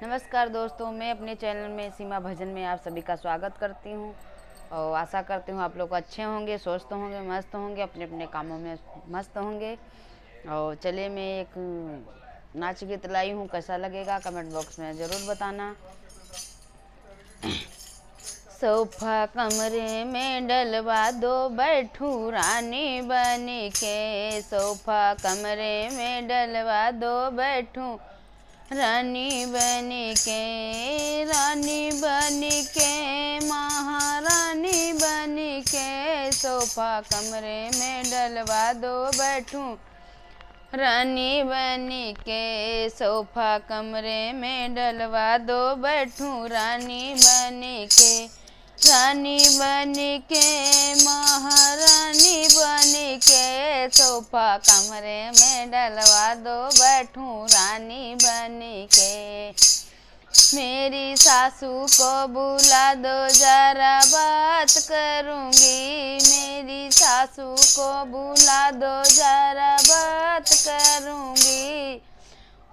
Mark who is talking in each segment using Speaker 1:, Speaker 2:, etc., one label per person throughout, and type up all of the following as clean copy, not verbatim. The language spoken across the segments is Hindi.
Speaker 1: नमस्कार दोस्तों, मैं अपने चैनल में सीमा भजन में आप सभी का स्वागत करती हूँ और आशा करती हूँ आप लोग अच्छे होंगे, स्वस्थ होंगे, मस्त होंगे, अपने अपने कामों में मस्त होंगे। और चलिए, मैं एक नाच गीत लाई हूँ, कैसा लगेगा कमेंट बॉक्स में ज़रूर बताना। सोफा कमरे में डलवा दो, बैठूं रानी बन के। सोफा कमरे में डलवा दो, बैठूं रानी बन के। रानी बन के, महारानी बन के। सोफा कमरे में डलवा दो, बैठूं रानी बन के। सोफा कमरे में डलवा दो, बैठूं रानी बन के। रानी बन के, महारानी बन के। सोफा कमरे में डलवा दो, बैठूं रानी बन के। मेरी सासू को बुला दो, जरा बात करूँगी। मेरी सासू को बुला दो, जरा बात करूँगी।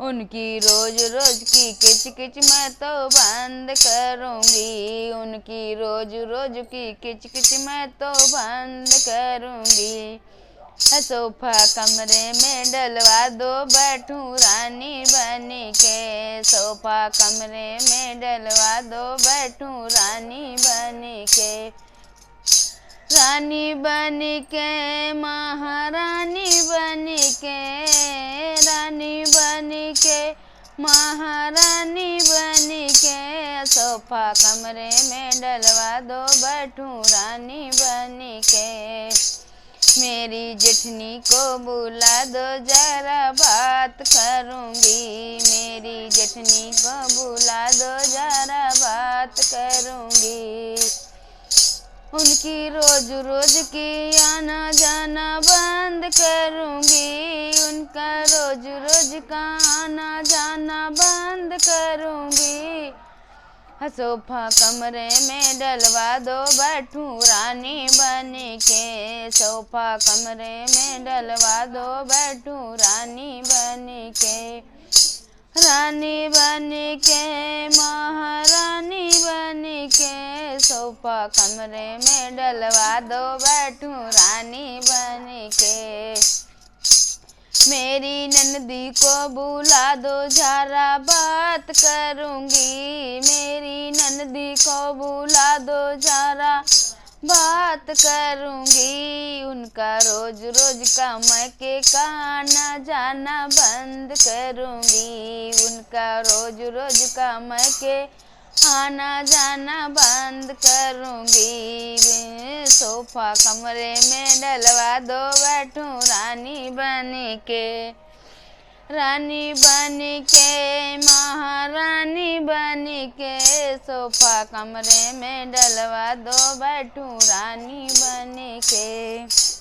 Speaker 1: उनकी रोज रोज की किच किच मैं तो बंद करूँगी। उनकी रोज रोज की किच किच मैं तो बंद करूँगी। सोफा कमरे में डलवा दो, बैठूं रानी बन के। सोफा कमरे में डलवा दो, बैठूं रानी बन के। रानी बन के, महारानी बन के। रानी बन के, महारानी बन के। सोफा कमरे में डलवा दो, बैठूं रानी बन के। मेरी जेठनी को बुला दो, जरा बात करूँगी। मेरी जेठनी को बुला दो, जरा बात करूँगी। उनकी रोज रोज की आना जाना बंद करूँगी। उनका रोज रोज का आना जाना बंद करूँगी। सोफा कमरे में डलवा दो, बैठूं रानी बन के। सोफा कमरे में डलवा दो, बैठूं रानी बन के। रानी बन के, महारानी बन के। सोफा कमरे में डलवा दो, बैठूं रानी बन के। मेरी ननदी को बुला दो, जरा बात करूँगी। मेरी ननदी को बुला दो, जरा बात करूँगी। उनका रोज रोज का मैके का आना जाना बंद करूँगी। उनका रोज रोज का मैके आना जाना बंद करूँगी। सोफा कमरे में डलवा दो, बैठूं रानी बन के। रानी बन के, महारानी बन के। सोफा कमरे में डलवा दो, बैठूं रानी बन के।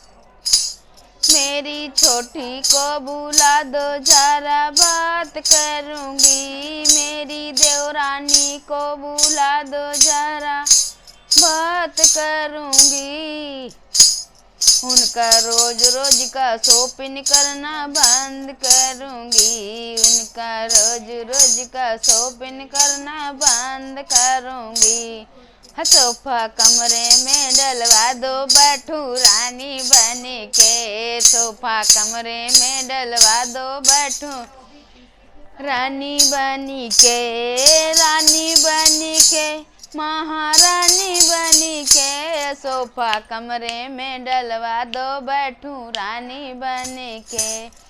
Speaker 1: मेरी छोटी को बुला दो, जरा बात करूँगी। मेरी देवरानी को बुला दो, जरा बात करूँगी। उनका रोज रोज का शॉपिंग करना बंद करूँगी। उनका रोज रोज का शॉपिंग करना बंद करूँगी। सोफा कमरे में डलवा दो, बैठूं रानी बन के। सोफा कमरे में डलवा दो, बैठूं रानी बन के। रानी बन के, महारानी बन के। सोफा कमरे में डलवा दो, बैठूं रानी बन के।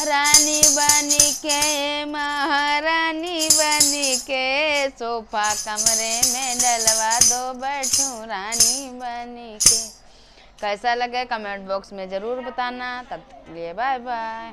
Speaker 1: रानी बन के, महारानी बन के। सोफा कमरे में डलवा दो, बैठूं रानी बन के। कैसा लगे कमेंट बॉक्स में ज़रूर बताना। तब तक के लिए बाय बाय।